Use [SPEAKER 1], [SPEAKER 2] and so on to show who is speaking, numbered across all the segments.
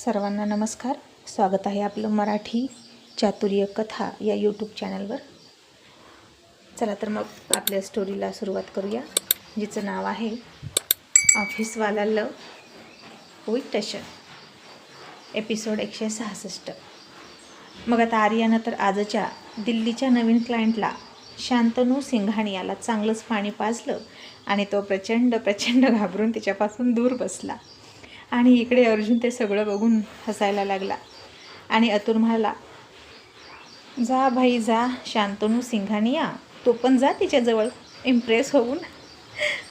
[SPEAKER 1] सर्वांना नमस्कार. स्वागत आहे आपलं मराठी चातुर्य कथा या यूट्यूब चॅनलवर. चला तर मग आपल्या स्टोरीला सुरुवात करूया, जिचं नाव आहे ऑफिसवाला लव विथ टशन, एपिसोड 166. मग आता आर्यानं तर आजच्या दिल्लीच्या नवीन क्लायंटला शांतनू सिंघानियाला चांगलंच पाणी पाजलं आणि तो प्रचंड घाबरून तिच्यापासून दूर बसला. आणि इकडे अर्जुन ते सगळं बघून हसायला लागला. आणि अतुल म्हणाला, जा भाई जा शांतनू सिंघानिया, तो पण जा तिच्याजवळ इम्प्रेस होऊन.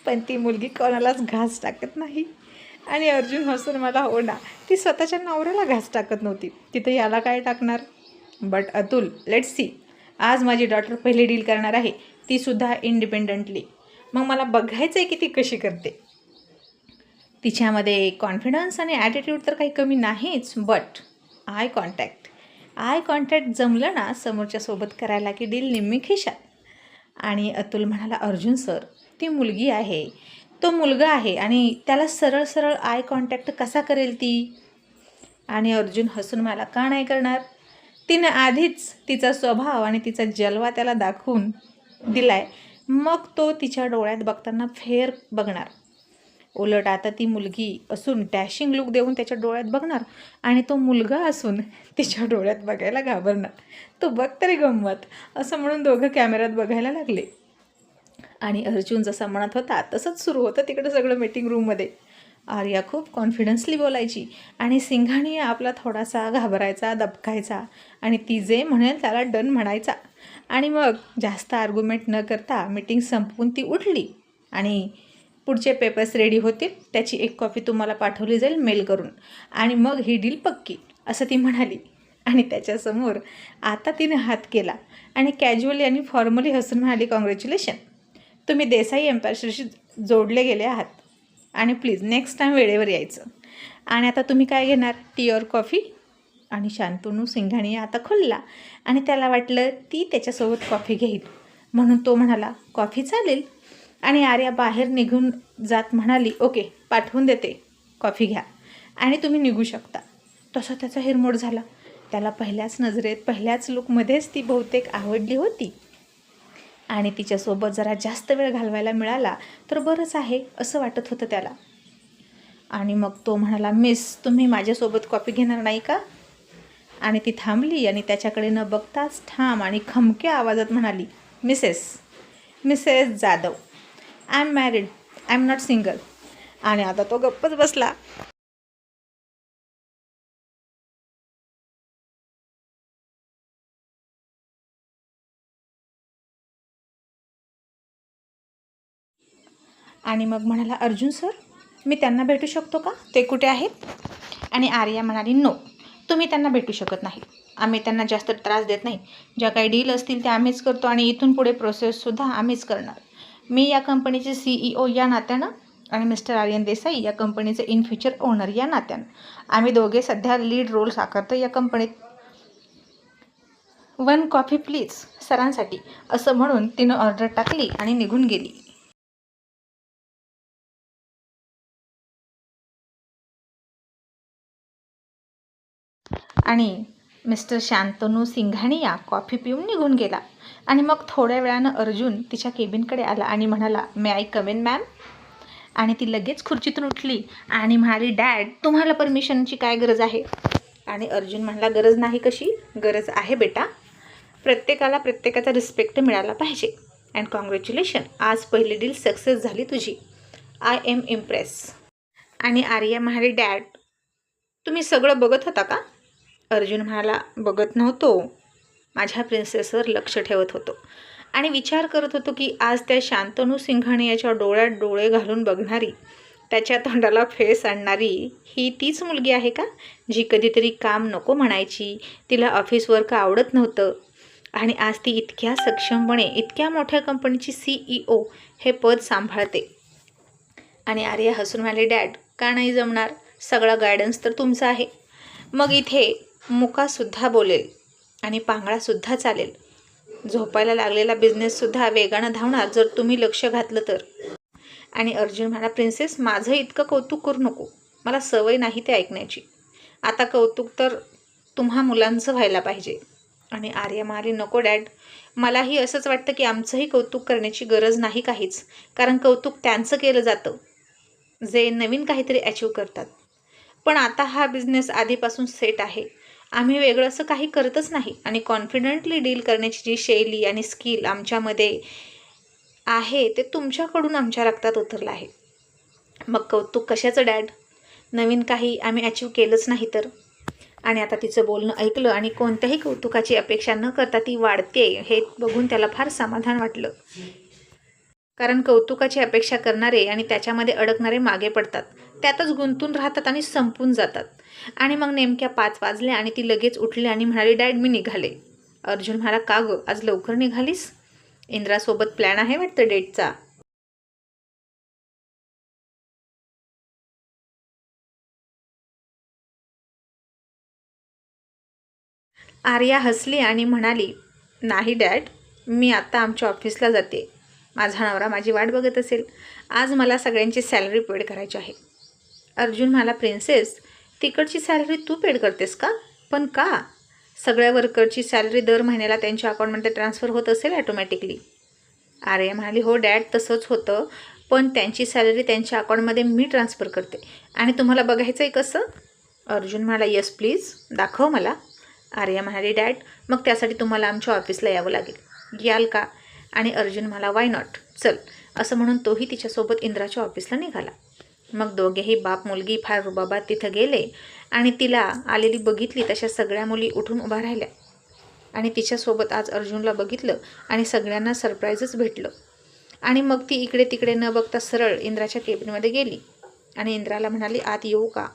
[SPEAKER 1] पण ती मुलगी कोणालाच घास टाकत नाही. आणि अर्जुन हसून मला, हो ना, ती स्वतःच्या नवऱ्याला घास टाकत नव्हती, तिथं याला काय टाकणार. बट अतुल, लेट्स सी, आज माझी डॉटर पहिली डील करणार आहे, तीसुद्धा इंडिपेंडंटली. मग मला बघायचं आहे की ती कशी करते. तिच्यामध्ये कॉन्फिडन्स आणि ॲटिट्यूड तर काही कमी नाहीच, बट आय कॉन्टॅक्ट जमलं ना समोरच्यासोबत करायला की डील निम्मी खिशात. आणि अतुल म्हणाला, अर्जुन सर, ती मुलगी आहे, तो मुलगा आहे, आणि त्याला सरळ आय कॉन्टॅक्ट कसा करेल ती. आणि अर्जुन हसून मला, का नाही करणार, तिनं आधीच तिचा स्वभाव आणि तिचा जलवा त्याला दाखवून दिलाय. मग तो तिच्या डोळ्यात बघताना फेर बघणार. उलट आता ती मुलगी असून डॅशिंग लुक देऊन त्याच्या डोळ्यात बघणार, आणि तो मुलगा असून तिच्या डोळ्यात बघायला घाबरणार. तो बघ तरी गंमत, असं म्हणून दोघं कॅमेऱ्यात बघायला लागले. आणि अर्जुन जसा म्हणत होता तसंच सुरू होतं तिकडं सगळं मीटिंग रूममध्ये. आर्या खूप कॉन्फिडन्सली बोलायची आणि सिंघानिया आपला थोडासा घाबरायचा, दबकायचा, आणि ती जे म्हणेल त्याला डन म्हणायचा. आणि मग जास्त आर्ग्युमेंट न करता मीटिंग संपवून ती उठली. आणि पुढचे पेपर्स रेडी होतील, त्याची एक कॉपी तुम्हाला पाठवली जाईल मेल करून, आणि मग ही डील पक्की, असं ती म्हणाली. आणि त्याच्यासमोर आता तिने हात केला आणि कॅज्युअली आणि फॉर्मली हसून म्हणाली, कॉंग्रॅच्युलेशन, तुम्ही देसाई एम्पायरशी जोडले गेले आहात, आणि प्लीज नेक्स्ट टाईम वेळेवर यायचं. आणि आता तुम्ही काय घेणार, टी और कॉफी. आणि शांतनू सिंघानिया आता खुलला, आणि त्याला वाटलं ती त्याच्यासोबत कॉफी घेईल, म्हणून तो म्हणाला, कॉफी चालेल. आणि आर्या बाहेर निघून जात म्हणाली, ओके, पाठवून देते, कॉफी घ्या आणि तुम्ही निघू शकता. तसा त्याचा हिरमोड झाला. त्याला पहिल्याच नजरेत, पहिल्याच लुकमध्येच ती बहुतेक आवडली होती, आणि तिच्यासोबत जरा जास्त वेळ घालवायला मिळाला तर बरंच आहे असं वाटत होतं त्याला. आणि मग तो म्हणाला, मिस, तुम्ही माझ्यासोबत कॉफी घेणार नाही का. आणि ती थांबली आणि त्याच्याकडे न बघताच ठाम आणि खमक्या आवाजात म्हणाली, Mrs Jadhav, I am married, I am not single. आणि आता तो गप्पच बसला. आणि मग म्हणाला, अर्जुन सर, मी त्यांना भेटू शकतो का, ते कुठे आहेत. आणि आर्या म्हणाली, नो, तुम्ही त्यांना भेटू शकत नाही, आम्ही त्यांना जास्त त्रास देत नाही. ज्या काही डील असतील त्या आम्हीच करतो, आणि इथून पुढे प्रोसेससुद्धा आम्हीच करणार. मी या कंपनीचे CEO या नात्यानं, आणि मिस्टर आर्यन देसाई या कंपनीचे इन फ्युचर ओनर या नात्यानं, आम्ही दोघे सध्या लीड रोल साकारतो या कंपनीत. 1 कॉफी प्लीज सरांसाठी, असं म्हणून तिनं ऑर्डर टाकली आणि निघून गेली. आणि मिस्टर शांतनू सिंघानिया कॉफी पिऊन निघून गेला. आणि मग थोड्या वेळानं अर्जुन तिच्या केबिनकडे आला आणि म्हणाला, मे आय कम इन मॅम. आणि ती लगेच खुर्चीतून उठली आणि म्हणाली, डॅड, तुम्हाला परमिशनची काय गरज आहे. आणि अर्जुन म्हणाला, गरज नाही कशी, गरज आहे बेटा, प्रत्येकाला प्रत्येकाचा रिस्पेक्ट मिळाला पाहिजे. अँड कॉंग्रॅच्युलेशन, आज पहिली डील सक्सेस झाली तुझी, आय एम इम्प्रेस. आणि आर्या म्हणाली, डॅड, तुम्ही सगळं बघत होता का. अर्जुन म्हणाला, बघत नव्हतो, माझ्या प्रिन्सेसवर लक्ष ठेवत होतो, आणि विचार करत होतो की आज त्या शांतनू सिंघानियाच्या डोळ्यात डोळे घालून बघणारी, त्याच्या तोंडाला फेस आणणारी ही तीच मुलगी आहे का, जी कधीतरी काम नको म्हणायची, तिला ऑफिस वर्क आवडत नव्हतं, आणि आज ती इतक्या सक्षमपणे इतक्या मोठ्या कंपनीची CEO हे पद सांभाळते. आणि आर्या हसून म्हणाले, डॅड, का नाही जमणार, सगळा गायडन्स तर तुमचा आहे. मग इथे मुकासुद्धा बोलेल आणि पांगळासुद्धा चालेल, झोपायला लागलेला बिझनेससुद्धा वेगानं धावणार जर तुम्ही लक्ष घातलं तर. आणि अर्जुन म्हणाला, प्रिन्सेस, माझं इतकं कौतुक करू नको, मला सवय नाही ते ऐकण्याची. आता कौतुक तर तुम्हा मुलांचं व्हायला पाहिजे. आणि आर्या म्हणाली, नको डॅड, मलाही असंच वाटतं की आमचंही कौतुक करण्याची गरज नाही काहीच, कारण कौतुक त्यांचं केलं जातं जे नवीन काहीतरी अचीव करतात. पण आता हा बिझनेस आधीपासून सेट आहे, आम्ही वेगळं असं काही करतच नाही आणि कॉन्फिडंटली डील करण्याची जी शैली आणि स्किल आमच्यामध्ये आहे ते तुमच्याकडून आमच्या रक्तात उतरलं आहे. मग कौतुक कशाचं डॅड, नवीन काही आम्ही अचीव केलंच नाही तर. आणि आता तिचं बोलणं ऐकलं आणि कोणत्याही कौतुकाची अपेक्षा न करता ती वाढते हे बघून त्याला फार समाधान वाटलं. कारण कौतुकाची अपेक्षा करणारे आणि त्याच्यामध्ये अडकणारे मागे पडतात, त्यातच गुंतून राहतात आणि संपून जातात. आणि मग नेमक्या 5 वाजले आणि ती लगेच उठली आणि म्हणाली, डॅड मी निघाले. अर्जुन म्हणाला, का गं, आज लवकर निघालीस? इंद्रासोबत प्लॅन आहे वाटतं डेटचा. आर्या हसली आणि म्हणाली, नाही डॅड, मी आता आमच्या ऑफिसला जाते. माझा नवरा माझी वाट बघत असेल. आज मला सगळ्यांची सॅलरी पेड करायची आहे. अर्जुन म्हणाला, प्रिन्सेस, तिकडची सॅलरी तू पेड करतेस का? पण का? सगळ्या वर्करची सॅलरी दर महिन्याला त्यांच्या अकाउंटमध्ये ट्रान्सफर होत असेल ॲटोमॅटिकली. आर्या म्हणाली, हो डॅड, तसंच होतं, पण त्यांची सॅलरी त्यांच्या अकाउंटमध्ये मी ट्रान्सफर करते. आणि तुम्हाला बघायचं आहे कसं? अर्जुन म्हणाला, येस प्लीज, दाखव मला. आर्या म्हणाली, डॅड, मग त्यासाठी तुम्हाला आमच्या ऑफिसला यावं लागेल. याल का? आणि अर्जुन म्हणाला, वाय नॉट, चल. असं म्हणून तोही तिच्यासोबत इंद्राच्या ऑफिसला निघाला. मग दोघेही बाप मुलगी फार रुबाबात तिथं गेले आणि तिला आलेली बघितली तशा सगळ्या मुली उठून उभा राहिल्या. आणि तिच्यासोबत आज अर्जुनला बघितलं आणि सगळ्यांना सरप्राईजच भेटलं. आणि मग ती इकडे तिकडे न बघता सरळ इंद्राच्या केबिनमध्ये गेली आणि इंद्राला म्हणाली, आत येऊ का?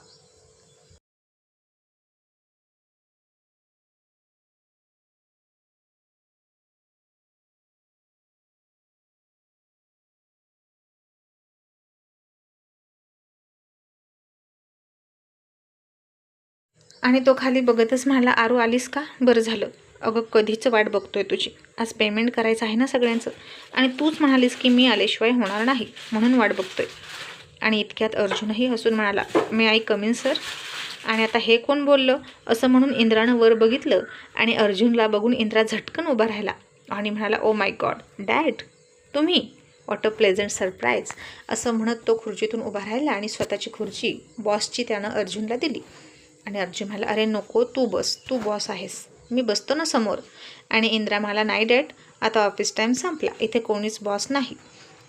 [SPEAKER 1] आणि तो खाली बघतच म्हणाला, आरू आलीस का? बरं झालं. अगं कधीच वाट बघतोय तुझी. आज पेमेंट करायचं आहे ना सगळ्यांचं, आणि तूच म्हणालीस की मी आल्याशिवाय होणार नाही, म्हणून वाट बघतोय. आणि इतक्यात अर्जुनही हसून म्हणाला, मे आय कम इन सर? आणि आता हे कोण बोललं असं म्हणून इंद्रानं वर बघितलं आणि अर्जुनला बघून इंद्रा झटकन उभा राहिला आणि म्हणाला, ओ माय गॉड डॅड, तुम्ही? What a pleasant surprise. असं म्हणत तो खुर्चीतून उभा राहिला आणि स्वतःची खुर्ची बॉसची त्यानं अर्जुनला दिली. आणि अर्जुन म्हणाला, अरे नको, तू बस, तू बॉस आहेस, मी बसतो ना समोर. आणि इंद्रा म्हणाला, नाही डॅड, आता ऑफिस टाईम संपला, इथे कोणीच बॉस नाही.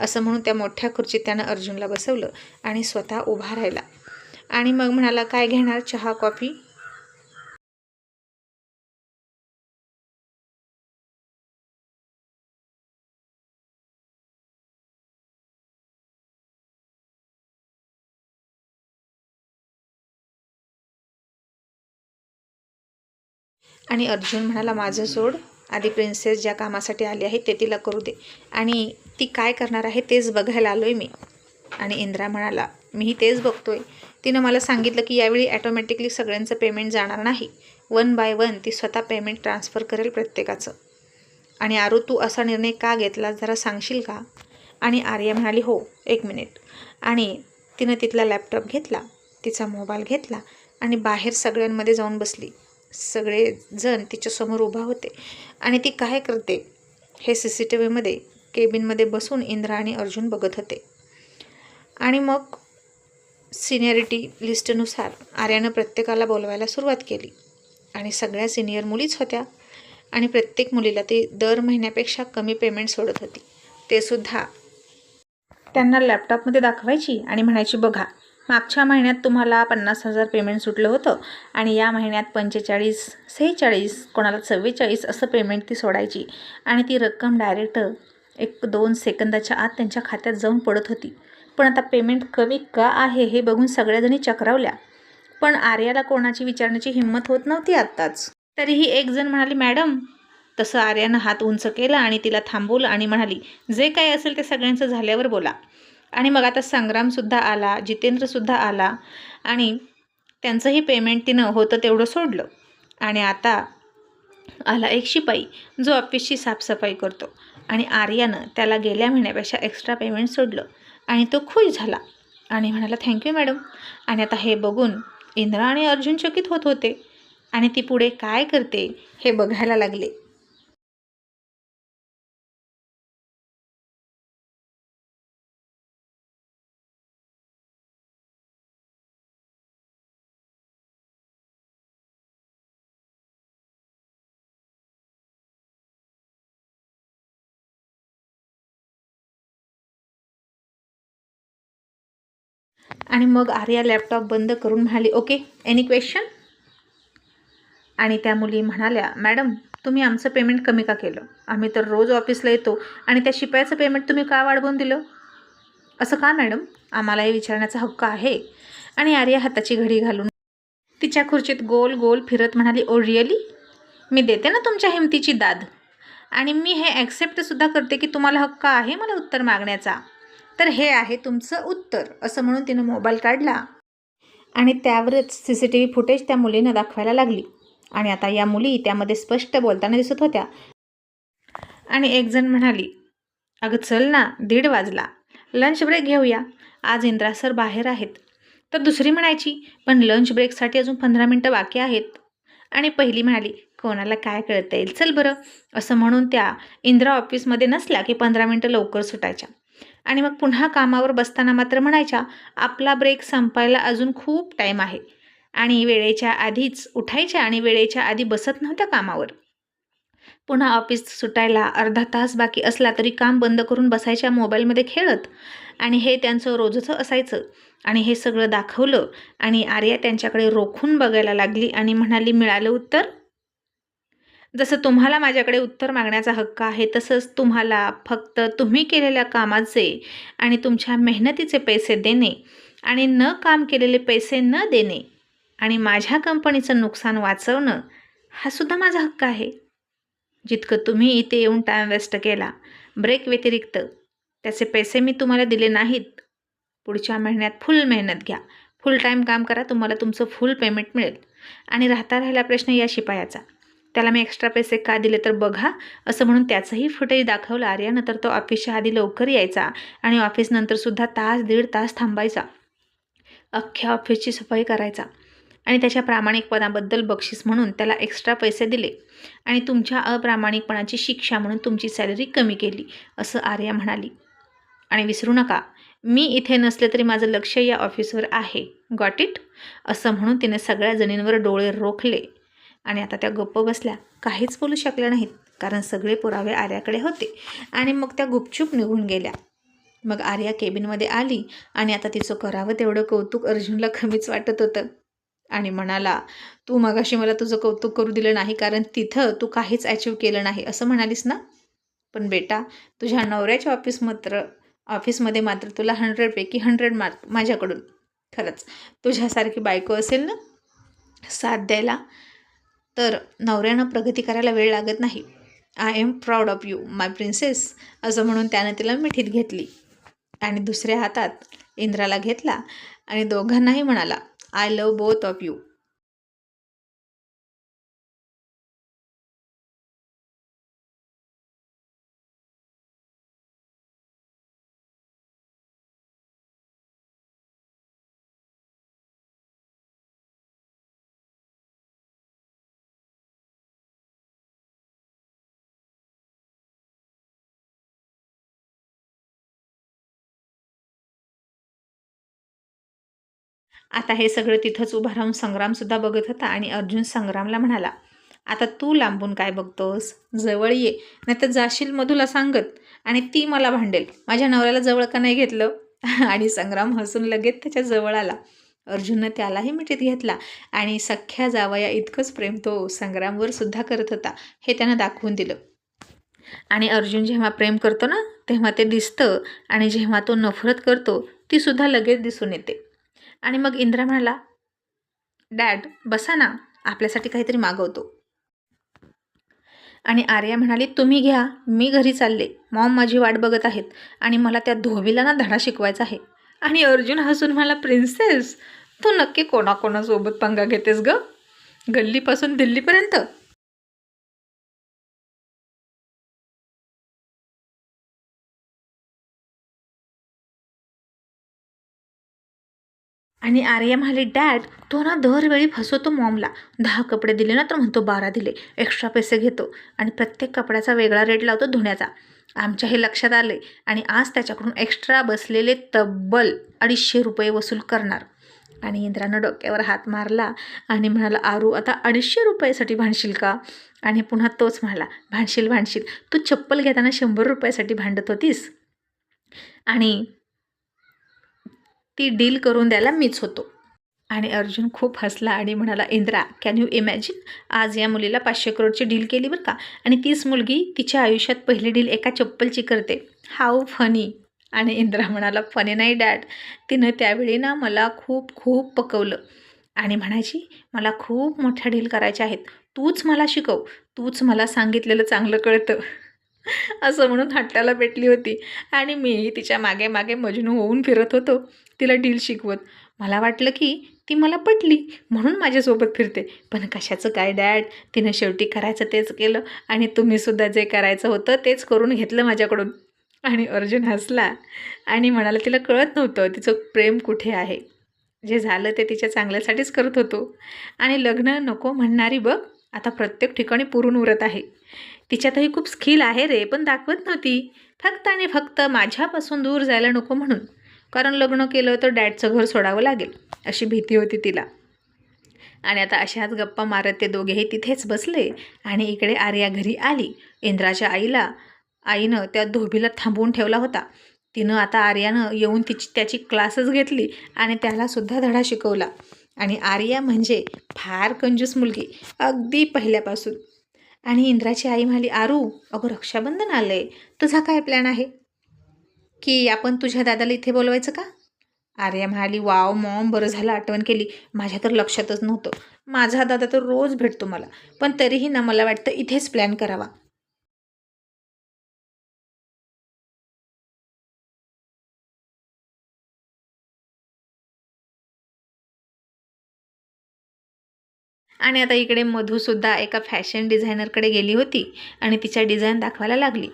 [SPEAKER 1] असं म्हणून त्या मोठ्या खुर्चीत त्यानं अर्जुनला बसवलं आणि स्वतः उभा राहिला. आणि मग म्हणाला, काय घेणार, चहा कॉफी? आणि अर्जुन म्हणाला, माझं सोड, आधी प्रिन्सेस ज्या कामासाठी आली आहे ते तिला करू दे, आणि ती काय करणार आहे तेच बघायला आलो आहे मी. आणि इंद्रा म्हणाला, मीही तेच बघतोय. तिनं मला सांगितलं की यावेळी ॲटोमॅटिकली सगळ्यांचं पेमेंट जाणार नाही, 1 बाय 1 ती स्वतः पेमेंट ट्रान्सफर करेल प्रत्येकाचं. आणि आरू, तू असा निर्णय का घेतला जरा सांगशील का? आणि आर्या म्हणाली, हो, 1 मिनिट. आणि तिनं तिथला लॅपटॉप घेतला, तिचा मोबाईल घेतला आणि बाहेर सगळ्यांमध्ये जाऊन बसली. सगळेजण तिच्यासमोर उभा होते आणि ती काय करते हे CCTVमध्ये केबिनमध्ये बसून इंद्रा आणि अर्जुन बघत होते. आणि मग सिनियरिटी लिस्टनुसार आर्यानं प्रत्येकाला बोलवायला सुरुवात केली आणि सगळ्या सिनियर मुलीच होत्या. आणि प्रत्येक मुलीला ती दर महिन्यापेक्षा कमी पेमेंट सोडत होती. ते सुद्धा त्यांना लॅपटॉपमध्ये दाखवायची आणि म्हणायची, बघा, मागच्या महिन्यात तुम्हाला 50,000 पेमेंट सुटलं होतं आणि या महिन्यात 45, 46, कोणाला 44 असं पेमेंट ती सोडायची. आणि ती रक्कम डायरेक्ट 1-2 सेकंदाच्या आत त्यांच्या खात्यात जाऊन पडत होती. पण आता पेमेंट कमी का आहे हे बघून सगळ्याजणी चक्रावल्या. पण आर्याला कोणाची विचारण्याची हिंमत होत नव्हती आत्ताच. तरीही एक जण म्हणाली, मॅडम. तसं आर्यानं हात उंच केला आणि तिला थांबवलं आणि म्हणाली, जे काही असेल ते सगळ्यांचं झाल्यावर बोला. आणि मग आता संग्रामसुद्धा आला, जितेंद्रसुद्धा आला आणि त्यांचंही पेमेंट तिनं होतं तेवढं सोडलं. आणि आता आला एक शिपाई जो ऑफिसची साफसफाई करतो आणि आर्यानं त्याला गेल्या महिन्यापेक्षा एक्स्ट्रा पेमेंट सोडलं आणि तो खुश झाला आणि म्हणाला, थँक्यू मॅडम. आणि आता हे बघून इंद्रा आणि अर्जुन चकित होत होते आणि ती पुढे काय करते हे बघायला लागले. आणि मग आर्या लॅपटॉप बंद करून म्हणाली, ओके, एनी क्वेश्चन? आणि त्या मुली म्हणाल्या, मॅडम तुम्ही आमचं पेमेंट कमी का केलं? आम्ही तर रोज ऑफिसला येतो आणि त्या शिपायाचं पेमेंट तुम्ही का वाढवून दिलं? असं का मॅडम? आम्हालाही विचारण्याचा हक्क आहे. आणि आर्या हाताची घडी घालून तिच्या खुर्चीत गोल गोल फिरत म्हणाली, ओ रिअली? मी देते ना तुमच्या हिमतीची दाद. आणि मी हे ॲक्सेप्टसुद्धा करते की तुम्हाला हक्क आहे मला उत्तर मागण्याचा. तर हे आहे तुमचं उत्तर. असं म्हणून तिनं मोबाईल काढला आणि त्यावरच CCTV फुटेज त्या मुलीनं दाखवायला लागली. आणि आता या मुली त्यामध्ये स्पष्ट बोलताना दिसत होत्या. आणि एक जण म्हणाली, अगं चल ना, 1:30 वाजला, लंच ब्रेक घेऊया, आज इंद्रा सर बाहेर आहेत. तर दुसरी म्हणायची, पण लंच ब्रेकसाठी अजून 15 मिनटं बाकी आहेत. आणि पहिली म्हणाली, कोणाला काय कळता येईल, चल बरं. असं म्हणून त्या इंद्रा ऑफिसमध्ये नसल्या की 15 मिनटं लवकर सुटायच्या. आणि मग पुन्हा कामावर बसताना मात्र म्हणायच्या, आपला ब्रेक संपायला अजून खूप टाईम आहे. आणि वेळेच्या आधीच उठायच्या आणि वेळेच्या आधी बसत नव्हत्या कामावर. पुन्हा ऑफिस सुटायला अर्धा तास बाकी असला तरी काम बंद करून बसायच्या मोबाईलमध्ये खेळत. आणि हे त्यांचं रोजचं असायचं. आणि हे सगळं दाखवलं आणि आर्या त्यांच्याकडे रोखून बघायला लागली आणि म्हणाली, मिळालं उत्तर? जसं तुम्हाला माझ्याकडे उत्तर मागण्याचा हक्क आहे तसंच तुम्हाला फक्त तुम्ही केलेल्या कामाचे आणि तुमच्या मेहनतीचे पैसे देणे आणि न काम केलेले पैसे न देणे आणि माझ्या कंपनीचं नुकसान वाचवणं हा सुद्धा माझा हक्क आहे. जितकं तुम्ही इथे येऊन टाईम वेस्ट केला ब्रेक व्यतिरिक्त त्याचे पैसे मी तुम्हाला दिले नाहीत. पुढच्या महिन्यात फुल मेहनत घ्या, फुल टाईम काम करा, तुम्हाला तुमचं फुल पेमेंट मिळेल. आणि राहिला प्रश्न या शिपायाचा, त्याला मी एक्स्ट्रा पैसे का दिले तर बघा. असं म्हणून त्याचंही फुटेज दाखवलं आर्यानं. तर तो ऑफिसच्या आधी लवकर यायचा आणि ऑफिसनंतरसुद्धा तास 1.5 तास थांबायचा, अख्ख्या ऑफिसची सफाई करायचा. आणि त्याच्या प्रामाणिकपणाबद्दल बक्षीस म्हणून त्याला एक्स्ट्रा पैसे दिले आणि तुमच्या अप्रामाणिकपणाची शिक्षा म्हणून तुमची सॅलरी कमी केली, असं आर्या म्हणाली. आणि विसरू नका, मी इथे नसले तरी माझं लक्ष या ऑफिसवर आहे, गॉट इट? असं म्हणून तिने सगळ्या जणींवर डोळे रोखले. आणि आता त्या गप्प बसल्या, काहीच बोलू शकल्या नाहीत, कारण सगळे पुरावे आर्याकडे होते. आणि मग त्या गुपचूप निघून गेल्या. मग आर्या केबिनमध्ये आली आणि आता तिचं करावं तेवढं कौतुक अर्जुनला कमीच वाटत होतं. आणि म्हणाला, तू मगाशी मला तुझं कौतुक करू दिलं नाही कारण तिथं तू काहीच अचीव केलं नाही असं म्हणालीस ना. पण बेटा, तुझ्या नवऱ्याच्या ऑफिसमध्ये मात्र तुला 100पैकी 100 मार्क माझ्याकडून. खरंच तुझ्यासारखी बायको असेल ना साथ द्यायला, तर नवऱ्यानं प्रगती करायला वेळ लागत नाही. I am proud of you my princess. असं म्हणून त्यानं तिला मिठीत घेतली आणि दुसऱ्या हातात इंद्राला घेतला आणि दोघांनाही म्हणाला, I love both of you. आता हे सगळं तिथंच उभा राहून संग्रामसुद्धा बघत होता. आणि अर्जुन संग्रामला म्हणाला, आता तू लांबून काय बघतोस, जवळ ये, नाही तर जाशील मधुला सांगत आणि ती मला भांडेल, माझ्या नवऱ्याला जवळ का नाही घेतलं. आणि संग्राम हसून लगेच त्याच्या जवळ आला. अर्जुननं त्यालाही मिठीत घेतला आणि सख्ख्या जावया इतकंच प्रेम तो संग्रामवर सुद्धा करत होता हे त्यानं दाखवून दिलं. आणि अर्जुन जेव्हा प्रेम करतो ना तेव्हा ते दिसतं आणि जेव्हा तो नफरत करतो ती सुद्धा लगेच दिसून येते. आणि मग इंद्रा म्हणाला, डॅड बसा ना, आपल्यासाठी काहीतरी मागवतो. आणि आर्या म्हणाली, तुम्ही घ्या, मी घरी चालले, मॉम माझी वाट बघत आहेत आणि मला त्या धोबीला ना धडा शिकवायचा आहे. आणि अर्जुन हसून म्हणाला, प्रिन्सेस तू नक्की कोणाकोणासोबत पंगा घेतेस ग, गल्लीपासून दिल्लीपर्यंत? आणि आर्या म्हणाली, डॅड तो ना दरवेळी फसवतो मॉमला. 10 कपडे दिले ना तर म्हणतो 12 दिले, एक्स्ट्रा पैसे घेतो आणि प्रत्येक कपड्याचा वेगळा रेट लावतो धुण्याचा. आमच्या हे लक्षात आले आणि आज त्याच्याकडून एक्स्ट्रा बसलेले तब्बल 250 रुपये वसूल करणार. आणि इंद्रानं डोक्यावर हात मारला आणि म्हणाला, आरू आता 250 रुपयासाठी भांडशील का? आणि पुन्हा तोच म्हणाला, भांडशील भांडशील, तू चप्पल घेताना 100 रुपयासाठी भांडत होतीस आणि ती डील करून द्यायला मीच होतो. आणि अर्जुन खूप हसला आणि म्हणाला, इंद्रा कॅन यू इमॅजिन, आज या मुलीला 500 करोडची डील केली बरं का, आणि तीच मुलगी तिच्या आयुष्यात पहिली डील एका चप्पलची करते. How funny. आणि इंद्रा म्हणाला, फनी नाही डॅड, तिनं त्यावेळी ना मला खूप खूप पकवलं आणि म्हणायची, मला खूप मोठ्या डील करायच्या आहेत, तूच मला शिकव, तूच मला सांगितलेलं चांगलं कळतं असं म्हणून हट्टाला भेटली होती. आणि मीही तिच्या मागे मागे मजनू होऊन फिरत होतो तिला डील शिकवत. मला वाटलं की ती मला पटली म्हणून माझ्यासोबत फिरते, पण कशाचं काय डॅड, तिनं शेवटी करायचं तेच केलं आणि तुम्हीसुद्धा जे करायचं होतं तेच करून घेतलं माझ्याकडून. आणि अर्जुन हसला आणि म्हणाला, तिला कळत नव्हतं तिचं प्रेम कुठे आहे, जे झालं ते तिच्या चांगल्यासाठीच करत होतो. आणि लग्न नको म्हणणारी बघ आता प्रत्येक ठिकाणी पुरून उरत आहे. तिच्यातही खूप स्किल आहे रे, पण दाखवत नव्हती, फक्त आणि फक्त माझ्यापासून दूर जायला नको म्हणून, कारण लग्न केलं तर डॅडचं घर सोडावं लागेल अशी भीती होती तिला. आणि आता अशाच गप्पा मारत ते दोघेही तिथेच बसले. आणि इकडे आर्या घरी आली. इंद्राच्या आईनं त्या धोबीला थांबवून ठेवला होता. तिनं आता आर्यानं येऊन त्याची क्लासच घेतली आणि त्यालासुद्धा धडा शिकवला. आणि आर्या म्हणजे फार कंजूस मुलगी अगदी पहिल्यापासून. आणि इंद्राची आई म्हणाली, आरू अगं रक्षाबंधन आलं आहे, तुझा काय प्लॅन आहे की आपण तुझ्या दादाला इथे बोलवायचं का? आर्या म्हणाली, वाव मॉम, बरं झालं आठवण केली, माझ्या तर लक्षातच नव्हतं. माझा दादा तर रोज भेटतो मला, पण तरीही ना मला वाटतं इथेच प्लॅन करावा. आणि आता इकडे मधूसुद्धा एका फॅशन डिझायनरकडे गेली होती आणि तिच्या डिझाईन दाखवायला लागली.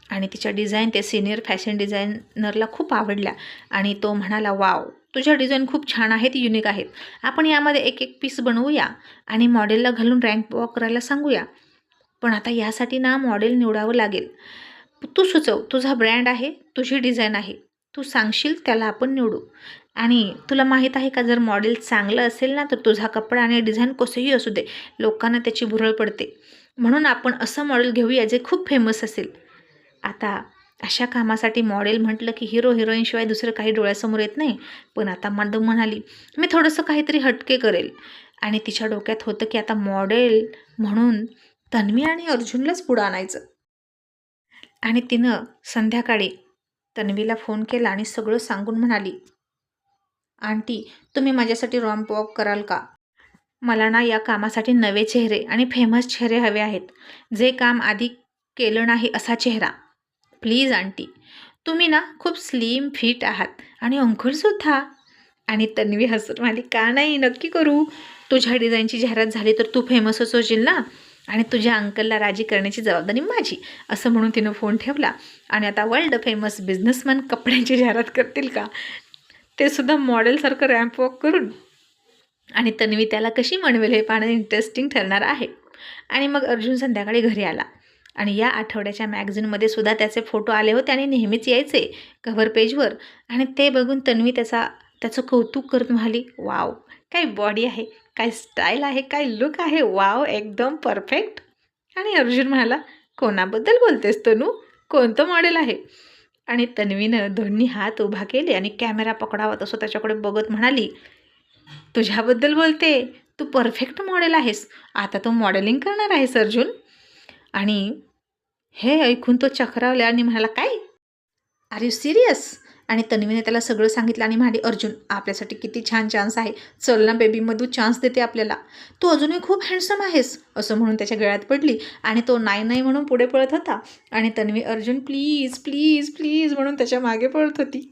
[SPEAKER 1] आणि तिच्या डिझाईन ते सिनियर फॅशन डिझायनरला खूप आवडल्या आणि तो म्हणाला, वाव तुझ्या डिझाईन खूप छान आहेत, युनिक आहेत, आपण यामध्ये एक एक पीस बनवूया आणि मॉडेलला घालून रँक वॉक करायला सांगूया. पण आता यासाठी ना मॉडेल निवडावं लागेल. तू सुचव, तुझा ब्रँड आहे, तुझी डिझाईन आहे, तू सांगशील त्याला आपण निवडू. आणि तुला माहीत आहे का, जर मॉडेल चांगलं असेल ना तर तुझा कपडा आणि डिझाईन कसंही असू दे, लोकांना त्याची भुरळ पडते. म्हणून आपण असं मॉडेल घेऊया जे खूप फेमस असेल. आता अशा कामासाठी मॉडेल म्हटलं की हिरो हिरोईनशिवाय दुसरं काही डोळ्यासमोर येत नाही. पण आता मधू म्हणाली, मी थोडंसं काहीतरी हटके करेल. आणि तिच्या डोक्यात होतं की आता मॉडेल म्हणून तन्वी आणि अर्जुनलाच पुढं आणायचं. आणि तिनं संध्याकाळी तन्वीला फोन केला आणि सगळं सांगून म्हणाली, आंटी तुम्ही माझ्यासाठी रॅम्प वॉक कराल का? मला ना या कामासाठी नवे चेहरे आणि फेमस चेहरे हवे आहेत, जे काम आधी केलं नाही असा चेहरा. प्लीज आंटी, तुम्ही ना खूप स्लिम फिट आहात आणि अंकलसुद्धा. आणि तन्वी हसून म्हणाली, का नाही, नक्की करू. तुझ्या डिझाईनची जाहिरात झाली तर तू फेमसच होशील ना, आणि तुझ्या अंकलला राजी करण्याची जबाबदारी माझी. असं म्हणून तिनं फोन ठेवला. आणि आता वर्ल्ड फेमस बिझनेसमॅन कपड्यांची जाहिरात करतील का, ते सुद्धा मॉडेलसारखं रॅम्प वॉक करून. आणि तन्वी त्याला कशी म्हणवेल हे पाहणं इंटरेस्टिंग ठरणार आहे. आणि मग अर्जुन संध्याकाळी घरी आला आणि या आठवड्याच्या मॅगझिनमध्ये सुद्धा त्याचे फोटो आले होते आणि नेहमीच यायचे कव्हर पेजवर. आणि ते बघून तन्वी त्याचं कौतुक करत म्हणाली, वाव काय बॉडी आहे, काय स्टाईल आहे, काय लुक आहे, वाव एकदम परफेक्ट. आणि अर्जुन म्हणाला, कोणाबद्दल बोलतेस तनू, कोणतं मॉडेल आहे? आणि तन्वीनं दोन्ही हात उभा केले आणि कॅमेरा पकडावा तसं त्याच्याकडे बघत म्हणाली, तुझ्याबद्दल बोलते, तू परफेक्ट मॉडेल आहेस, आता तू मॉडेलिंग करणार आहेस अर्जुन. आणि हे ऐकून तो चक्रावला आणि म्हणाला, काय, आर यू सिरियस? आणि तन्वीने त्याला सगळं सांगितलं आणि म्हणाली, अर्जुन आपल्यासाठी किती छान चान्स आहे, चल ना बेबी, मधू चान्स देते आपल्याला, तू अजूनही खूप हँडसम आहेस, असं म्हणून त्याच्या गळ्यात पडली. आणि तो नाही नाही म्हणून पुढे पळत होता आणि Tanvi Arjun please please please म्हणून त्याच्या मागे पळत होती.